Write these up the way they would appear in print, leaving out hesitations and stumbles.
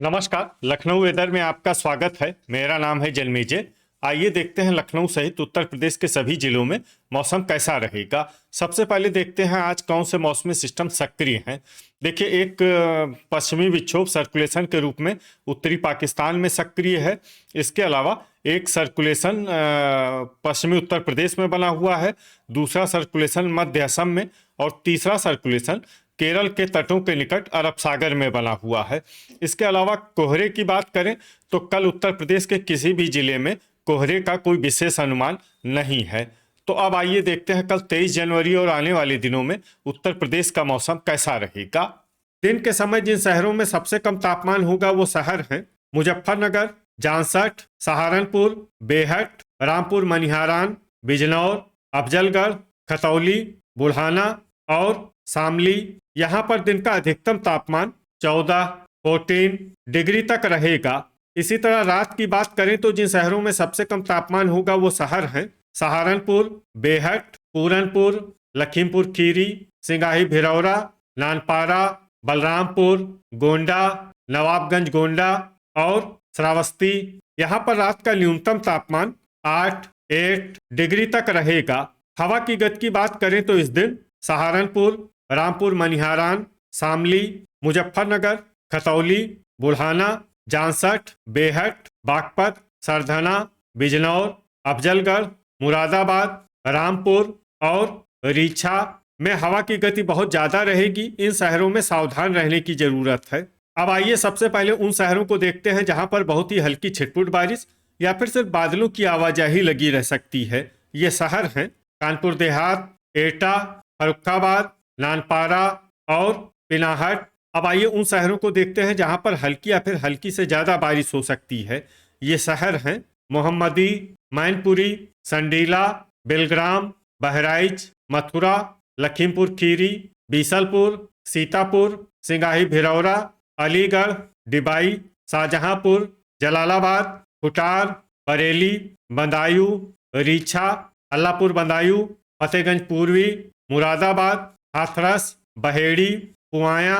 नमस्कार। लखनऊ वेदर में आपका स्वागत है। मेरा नाम है जन्मेजय। आइए देखते हैं लखनऊ सहित उत्तर प्रदेश के सभी जिलों में मौसम कैसा रहेगा। सबसे पहले देखते हैं आज कौन से मौसमी सिस्टम सक्रिय हैं। देखिए, एक पश्चिमी विक्षोभ सर्कुलेशन के रूप में उत्तरी पाकिस्तान में सक्रिय है। इसके अलावा एक सर्कुलेशन पश्चिमी उत्तर प्रदेश में बना हुआ है, दूसरा सर्कुलेशन मध्य असम में और तीसरा सर्कुलेशन केरल के तटों के निकट अरब सागर में बना हुआ है। इसके अलावा कोहरे की बात करें तो कल उत्तर प्रदेश के किसी भी जिले में कोहरे का कोई विशेष अनुमान नहीं है। तो अब आइए देखते हैं कल 23 जनवरी और आने वाले दिनों में उत्तर प्रदेश का मौसम कैसा रहेगा। दिन के समय जिन शहरों में सबसे कम तापमान होगा वो शहर हैं मुजफ्फरनगर, जामसठ, सहारनपुर, बेहट, रामपुर मनिहारान, बिजनौर, अफजलगढ़, खतौली, बुढ़ाना और शामली। यहाँ पर दिन का अधिकतम तापमान 14 डिग्री तक रहेगा। इसी तरह रात की बात करें तो जिन शहरों में सबसे कम तापमान होगा वो शहर हैं सहारनपुर, बेहट, पूरनपुर, लखीमपुर खीरी, सिंगाही भिरौरा, नानपारा, बलरामपुर, गोंडा, नवाबगंज गोंडा और श्रावस्ती। यहाँ पर रात का न्यूनतम तापमान 8 डिग्री तक रहेगा। हवा की गति की बात करें तो इस दिन सहारनपुर, रामपुर मनिहारान, शामली, मुजफ्फरनगर, खतौली, बुढ़ाना, जामसठ, बेहट, बागपत, सरधना, बिजनौर, अफजलगढ़, मुरादाबाद, रामपुर और रीछा में हवा की गति बहुत ज़्यादा रहेगी। इन शहरों में सावधान रहने की ज़रूरत है। अब आइए सबसे पहले उन शहरों को देखते हैं जहां पर बहुत ही हल्की छिटपुट बारिश या फिर सिर्फ बादलों की आवाजाही लगी रह सकती है। ये शहर हैं कानपुर देहात, एटा, फर्रुखाबाद, नानपारा और पिनाहट। अब आइए उन शहरों को देखते हैं जहां पर हल्की या फिर हल्की से ज़्यादा बारिश हो सकती है। ये शहर हैं मोहम्मदी, मैनपुरी, संडीला, बिलग्राम, बहराइच, मथुरा, लखीमपुर खीरी, बीसलपुर, सीतापुर, सिंगाही भिरौरा, अलीगढ़, डिबाई, शाहजहांपुर, जलालाबाद, खुटार, बरेली, बदायूं, रीछा, अल्लाहपुर बदायूं, फतेहगंज पूर्वी, मुरादाबाद, हाथरस, बहेड़ी, पुआया,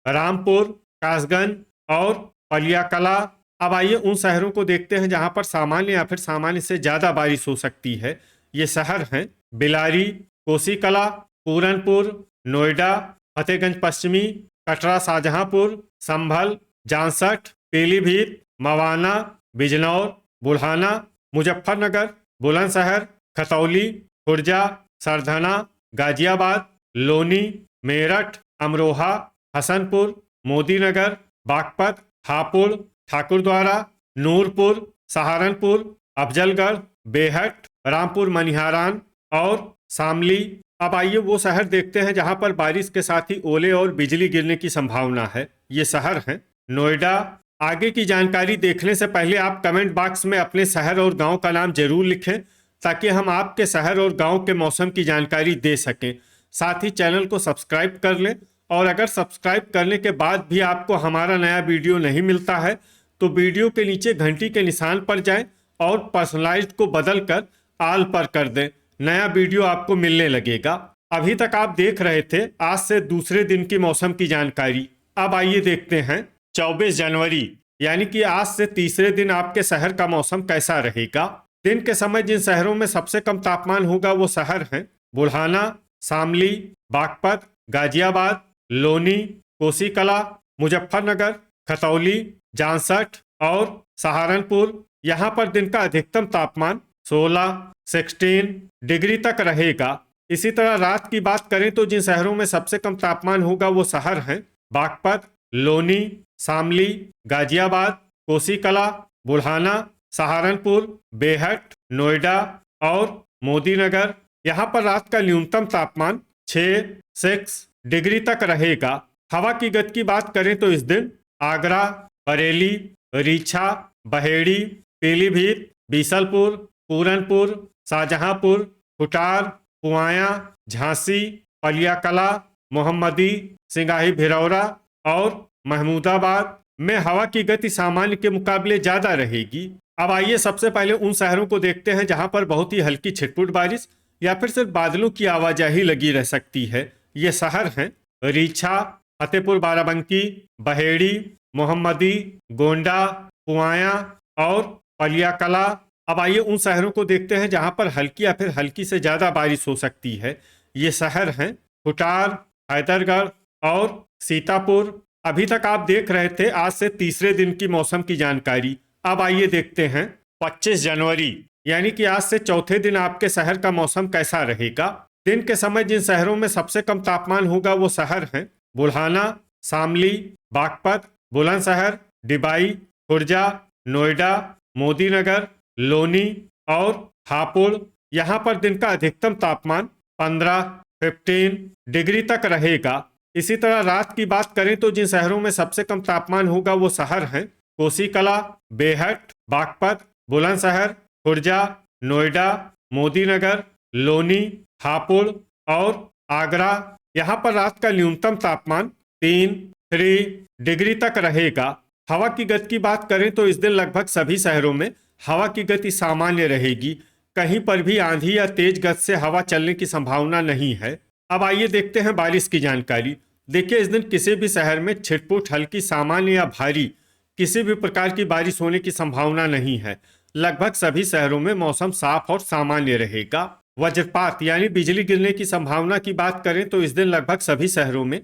रामपुर, कासगंज और पलियाकला। अब आइए उन शहरों को देखते हैं जहां पर सामान्य या फिर सामान्य से ज़्यादा बारिश हो सकती है। ये शहर हैं बिलारी, कोसीकला, पूरनपुर, नोएडा, फतेहगंज पश्चिमी, कटरा, शाहजहांपुर, संभल, जामसठ, पीलीभीत, मवाना, बिजनौर, बुढ़ाना, मुजफ्फरनगर, बुलंदशहर, खतौली, खुर्जा, सरधना, गाजियाबाद, लोनी, मेरठ, अमरोहा, हसनपुर, मोदीनगर, बागपत, हापुड़, ठाकुरद्वारा, नूरपुर, सहारनपुर, अफजलगढ़, बेहट, रामपुर मनिहारान और शामली। अब आइए वो शहर देखते हैं जहां पर बारिश के साथ ही ओले और बिजली गिरने की संभावना है। ये शहर हैं नोएडा। आगे की जानकारी देखने से पहले आप कमेंट बॉक्स में अपने शहर और गांव का नाम जरूर लिखें ताकि हम आपके शहर और गांव के मौसम की जानकारी दे सकें। साथ ही चैनल को सब्सक्राइब कर लें और अगर सब्सक्राइब करने के बाद भी आपको हमारा नया वीडियो नहीं मिलता है तो वीडियो के नीचे घंटी के निशान पर जाएं और पर्सनलाइज्ड को बदलकर ऑल पर कर दें। नया वीडियो आपको मिलने लगेगा। अभी तक आप देख रहे थे आज से दूसरे दिन की मौसम की जानकारी। अब आइए देखते हैं 24 जनवरी यानी कि आज से तीसरे दिन आपके शहर का मौसम कैसा रहेगा। दिन के समय जिन शहरों में सबसे कम तापमान होगा वो शहर हैं बुढ़ाना, शामली, बागपत, गाजियाबाद, लोनी, कोसीकला, मुजफ्फरनगर, खतौली, जामसठ और सहारनपुर। यहाँ पर दिन का अधिकतम तापमान 16 डिग्री तक रहेगा। इसी तरह रात की बात करें तो जिन शहरों में सबसे कम तापमान होगा वो शहर हैं बागपत, लोनी, शामली, गाजियाबाद, कोसीकला, बुढ़ाना, सहारनपुर, बेहट, नोएडा और मोदीनगर। यहाँ पर रात का न्यूनतम तापमान 6 डिग्री तक रहेगा। हवा की गति की बात करें तो इस दिन आगरा, बरेली, रीछा, बहेड़ी, पीलीभीत, बीसलपुर, पूरनपुर, शाहजहांपुर, खुटार, पुआया, झांसी, पलियाकला, मोहम्मदी, सिंगाही भिरौरा और महमूदाबाद में हवा की गति सामान्य के मुकाबले ज़्यादा रहेगी। अब आइए सबसे पहले उन शहरों को देखते हैं जहां पर बहुत ही हल्की छिटपुट बारिश या फिर सिर्फ बादलों की आवाजाही लगी रह सकती है। ये शहर हैं रीछा, फतेहपुर बाराबंकी, बहेड़ी, मोहम्मदी, गोंडा, पुआया और पलिया कला। अब आइए उन शहरों को देखते हैं जहां पर हल्की या फिर हल्की से ज्यादा बारिश हो सकती है। ये शहर हैं खुटार, हैदरगढ़ और सीतापुर। अभी तक आप देख रहे थे आज से तीसरे दिन की मौसम की जानकारी। अब आइए देखते हैं 25 जनवरी यानी कि आज से चौथे दिन आपके शहर का मौसम कैसा रहेगा। दिन के समय जिन शहरों में सबसे कम तापमान होगा वो शहर हैं बुल्हाना, शामली, बागपत, बुलंदशहर, डिबाई, खुर्जा, नोएडा, मोदीनगर, लोनी और हापुड़। यहाँ पर दिन का अधिकतम तापमान 15 डिग्री तक रहेगा। इसी तरह रात की बात करें तो जिन शहरों में सबसे कम तापमान होगा वो शहर हैं कोसीकला, बेहट, बागपत, बुलंदशहर, खुर्जा, नोएडा, मोदीनगर, लोनी, हापुड़ और आगरा। यहाँ पर रात का न्यूनतम तापमान 3 डिग्री तक रहेगा। हवा की गति की बात करें तो इस दिन लगभग सभी शहरों में हवा की गति सामान्य रहेगी। कहीं पर भी आंधी या तेज गति से हवा चलने की संभावना नहीं है। अब आइए देखते हैं बारिश की जानकारी। देखिए इस दिन किसी भी शहर में छिटपुट, हल्की, सामान्य या भारी किसी भी प्रकार की बारिश होने की संभावना नहीं है। लगभग सभी शहरों में मौसम साफ और सामान्य रहेगा। वज्रपात यानी बिजली गिरने की संभावना की बात करें तो इस दिन लगभग सभी शहरों में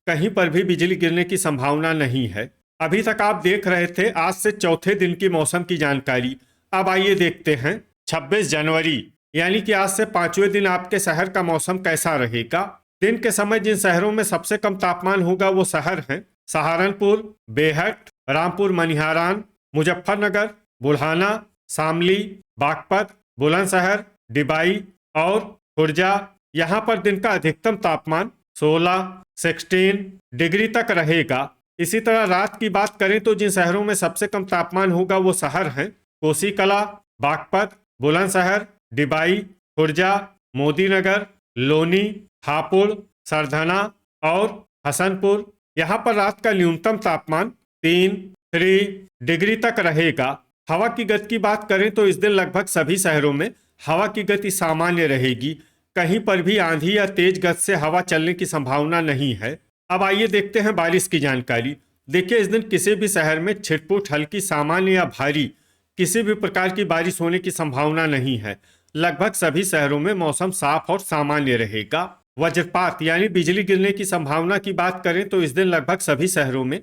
कहीं पर भी बिजली गिरने की संभावना नहीं है। अभी तक आप देख रहे थे आज से चौथे दिन की मौसम की जानकारी। अब आइए देखते हैं 26 जनवरी यानी कि आज से पांचवें दिन आपके शहर का मौसम कैसा रहेगा। दिन के समय जिन शहरों में सबसे कम तापमान होगा वो शहर हैं सहारनपुर, बेहट, रामपुर मनिहारान, मुजफ्फरनगर, बुल्हाना, शामली, बागपत, बुलंदशहर, डिबाई और खुर्जा। यहाँ पर दिन का अधिकतम तापमान 16 डिग्री तक रहेगा। इसी तरह रात की बात करें तो जिन शहरों में सबसे कम तापमान होगा वो शहर हैं कोसीकला, बागपत, बुलंदशहर, डिबाई, खुर्जा, मोदीनगर, लोनी, हापुड़, सरधना और हसनपुर। यहाँ पर रात का न्यूनतम तापमान 3 डिग्री तक रहेगा। हवा की गति की बात करें तो इस दिन लगभग सभी शहरों में हवा की गति सामान्य रहेगी। कहीं पर भी आंधी या तेज गति से हवा चलने की संभावना नहीं है। अब आइए देखते हैं बारिश की जानकारी। देखिए इस दिन किसी भी शहर में छिटपुट, हल्की, सामान्य या भारी किसी भी प्रकार की बारिश होने की संभावना नहीं है। लगभग सभी शहरों में मौसम साफ और सामान्य रहेगा। वज्रपात यानी बिजली गिरने की संभावना की बात करें तो इस दिन लगभग सभी शहरों में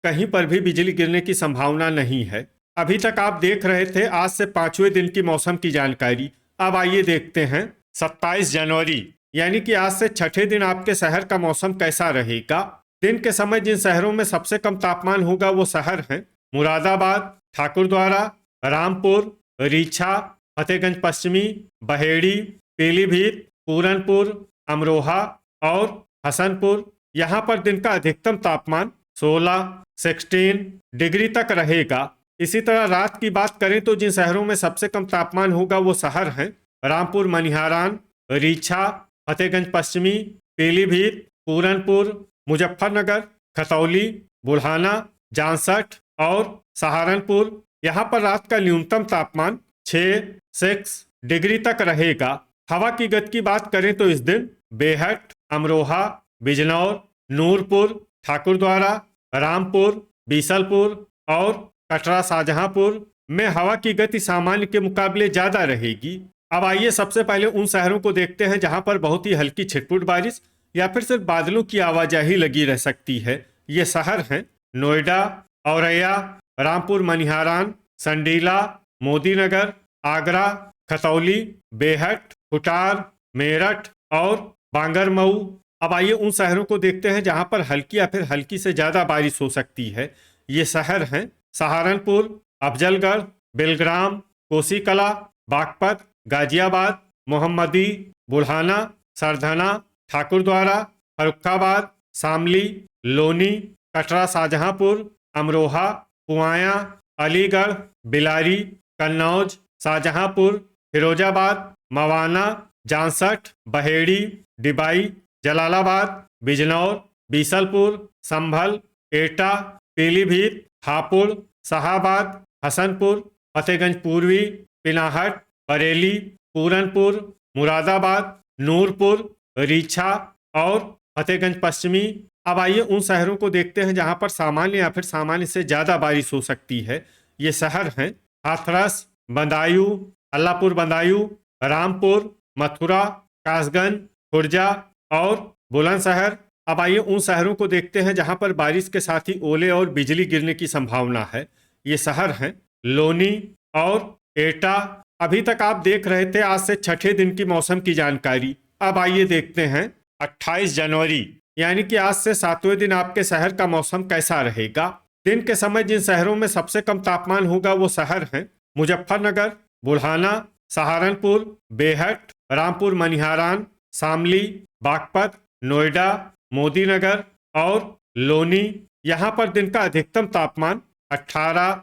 कहीं पर भी बिजली गिरने की संभावना नहीं है। अभी तक आप देख रहे थे आज से पांचवें दिन की मौसम की जानकारी। अब आइए देखते हैं 27 जनवरी यानी कि आज से छठे दिन आपके शहर का मौसम कैसा रहेगा। दिन के समय जिन शहरों में सबसे कम तापमान होगा वो शहर हैं मुरादाबाद, ठाकुरद्वारा, रामपुर, रीछा, फतेहगंज पश्चिमी, बहेड़ी, पीलीभीत, पूरनपुर, अमरोहा और हसनपुर। यहाँ पर दिन का अधिकतम तापमान 16 डिग्री तक रहेगा। इसी तरह रात की बात करें तो जिन शहरों में सबसे कम तापमान होगा वो शहर हैं रामपुर मनिहारान, रीछा, फतेहगंज पश्चिमी, पीलीभीत, पूरनपुर, मुजफ्फरनगर, खतौली, बुल्हाना, जांसठ और सहारनपुर। यहाँ पर रात का न्यूनतम तापमान 6 डिग्री तक रहेगा। हवा की गति की बात करें तो इस दिन बेहट, अमरोहा, बिजनौर, नूरपुर, ठाकुरद्वारा, रामपुर, बीसलपुर और कटरा शाहजहांपुर में हवा की गति सामान्य के मुकाबले ज्यादा रहेगी। अब आइए सबसे पहले उन शहरों को देखते हैं जहां पर बहुत ही हल्की छिटपुट बारिश या फिर सिर्फ बादलों की आवाजाही लगी रह सकती है। ये शहर हैं नोएडा, औरैया, रामपुर मनिहारान, संडीला, मोदीनगर, आगरा, खतौली, बेहट, खुटार, मेरठ और बांगरमऊ। अब आइए उन शहरों को देखते हैं जहां पर हल्की या फिर हल्की से ज्यादा बारिश हो सकती है। ये शहर हैं सहारनपुर, अफजलगढ़, बेलग्राम, कोसीकला, बागपत, गाजियाबाद, मोहम्मदी, बुल्हाना, सरधना, ठाकुरद्वारा, फर्रुखाबाद, शामली, लोनी, कटरा शाहजहांपुर, अमरोहा, पुआया, अलीगढ़, बिलारी, कन्नौज, शाहजहांपुर, फिरोजाबाद, मवाना, जांसठ, बहेड़ी, डिबाई, जलालाबाद, बिजनौर, बीसलपुर, संभल, एटा, पीलीभीत, हापुड़, शाहाबाद, हसनपुर, फतेहगंज पूर्वी, पिनाहट, बरेली, पूरनपुर, मुरादाबाद, नूरपुर, रीछा और फतेहगंज पश्चिमी अब आइए उन शहरों को देखते हैं जहां पर सामान्य या फिर सामान्य से ज्यादा बारिश हो सकती है। ये शहर हैं हाथरस, बदायूं, अल्लापुर बदायूं, रामपुर, मथुरा, कासगंज, खुर्जा और बुलंदशहर। अब आइए उन शहरों को देखते हैं जहां पर बारिश के साथ ही ओले और बिजली गिरने की संभावना है। ये शहर हैं लोनी और एटा। अभी तक आप देख रहे थे आज से छठे दिन की मौसम की जानकारी। अब आइए देखते हैं 28 जनवरी यानी कि आज से 7वें दिन आपके शहर का मौसम कैसा रहेगा। दिन के समय जिन शहरों में सबसे कम तापमान होगा वो शहर हैं मुजफ्फरनगर, बुल्हाना, सहारनपुर, बेहट, रामपुर मनिहारान, शामली, बागपत, नोएडा, मोदीनगर और लोनी। यहाँ पर दिन का अधिकतम तापमान 18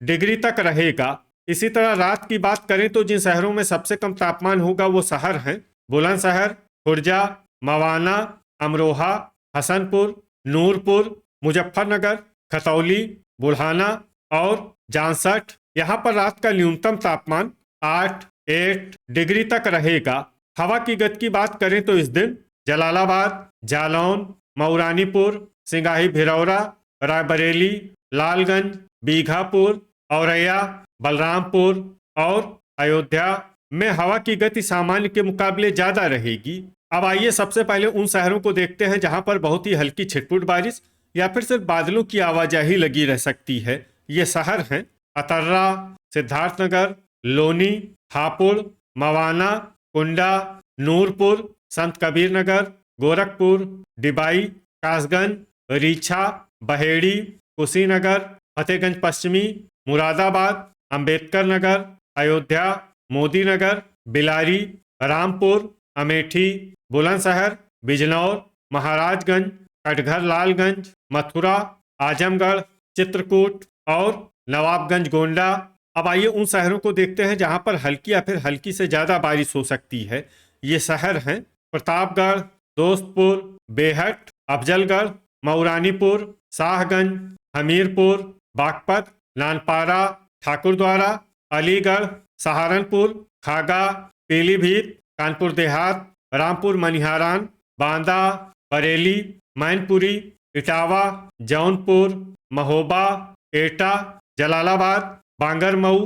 डिग्री तक रहेगा। इसी तरह रात की बात करें तो जिन शहरों में सबसे कम तापमान होगा वो शहर हैं बुलंदशहर, खुर्जा, मवाना, अमरोहा, हसनपुर, नूरपुर, मुजफ्फरनगर, खतौली, बुल्हाना और जांसठ। यहाँ पर रात का न्यूनतम तापमान 8 डिग्री तक रहेगा। हवा की गति की बात करें तो इस दिन जलालाबाद, जालौन, मऊरानीपुर, सिंगाही भिरौरा, रायबरेली, लालगंज, बीघापुर, औरैया, बलरामपुर और अयोध्या में हवा की गति सामान्य के मुकाबले ज्यादा रहेगी। अब आइए सबसे पहले उन शहरों को देखते हैं जहां पर बहुत ही हल्की छिटपुट बारिश या फिर सिर्फ बादलों की आवाजाही लगी रह सकती है। ये शहर हैं अतर्रा, सिद्धार्थनगर, लोनी, हापुड़, मवाना, कुंडा, नूरपुर, संत कबीर नगर, गोरखपुर, डिबाई, कासगंज, रीछा, बहेड़ी, कुशीनगर, फतेहगंज पश्चिमी, मुरादाबाद, अंबेडकर नगर, अयोध्या, मोदी नगर, बिलारी, रामपुर, अमेठी, बुलंदशहर, बिजनौर, महाराजगंज, कटघर लालगंज, मथुरा, आजमगढ़, चित्रकूट और नवाबगंज गोंडा। अब आइए उन शहरों को देखते हैं जहां पर हल्की या फिर हल्की से ज्यादा बारिश हो सकती है। ये शहर हैं प्रतापगढ़, दोस्तपुर, बेहट, अफजलगढ़, मऊरानीपुर, शाहगंज, हमीरपुर, बागपत, नानपारा, ठाकुरद्वारा, अलीगढ़, सहारनपुर, खागा, पीलीभीत, कानपुर देहात, रामपुर मनिहारान, बांदा, बरेली, मैनपुरी, इटावा, जौनपुर, महोबा, एटा, जलालाबाद, बांगरमऊ,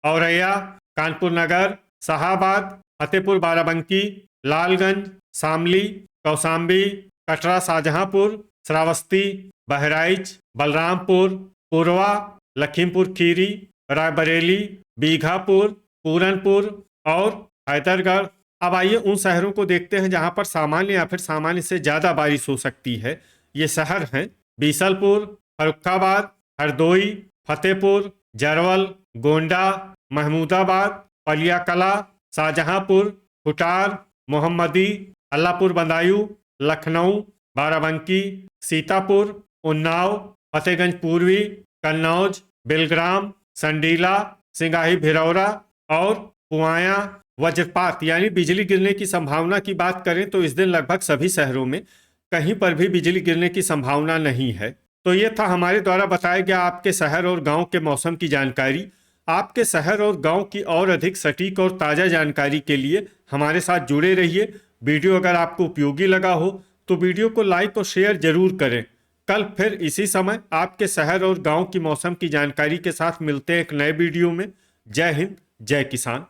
औरैया, कानपुर नगर, शाहाबाद, फतेहपुर बाराबंकी, लालगंज, शामली, कौशाम्बी, कटरा शाहजहांपुर, श्रावस्ती, बहराइच, बलरामपुर, पूर्वा, लखीमपुर खीरी, रायबरेली, बीघापुर, पूरनपुर और हैदरगढ़। अब आइए उन शहरों को देखते हैं जहां पर सामान्य या फिर सामान्य से ज्यादा बारिश हो सकती है। ये शहर हैं बीसलपुर, फर्रुखाबाद, हरदोई, फतेहपुर, जरवल, गोंडा, महमूदाबाद, पलियाकला, शाहजहांपुर, खुटार, मोहम्मदी, अल्लापुर बदायूं, लखनऊ, बाराबंकी, सीतापुर, उन्नाव, फतेहगंज पूर्वी, कन्नौज, बिलग्राम, संडीला, सिंगाही भिरौरा और पुआया। वज्रपात यानी बिजली गिरने की संभावना की बात करें तो इस दिन लगभग सभी शहरों में कहीं पर भी बिजली गिरने की संभावना नहीं है। तो ये था हमारे द्वारा बताया गया आपके शहर और गांव के मौसम की जानकारी। आपके शहर और गांव की और अधिक सटीक और ताज़ा जानकारी के लिए हमारे साथ जुड़े रहिए। वीडियो अगर आपको उपयोगी लगा हो तो वीडियो को लाइक और शेयर जरूर करें। कल फिर इसी समय आपके शहर और गांव की मौसम की जानकारी के साथ मिलते हैं एक नए वीडियो में। जय हिंद, जय किसान।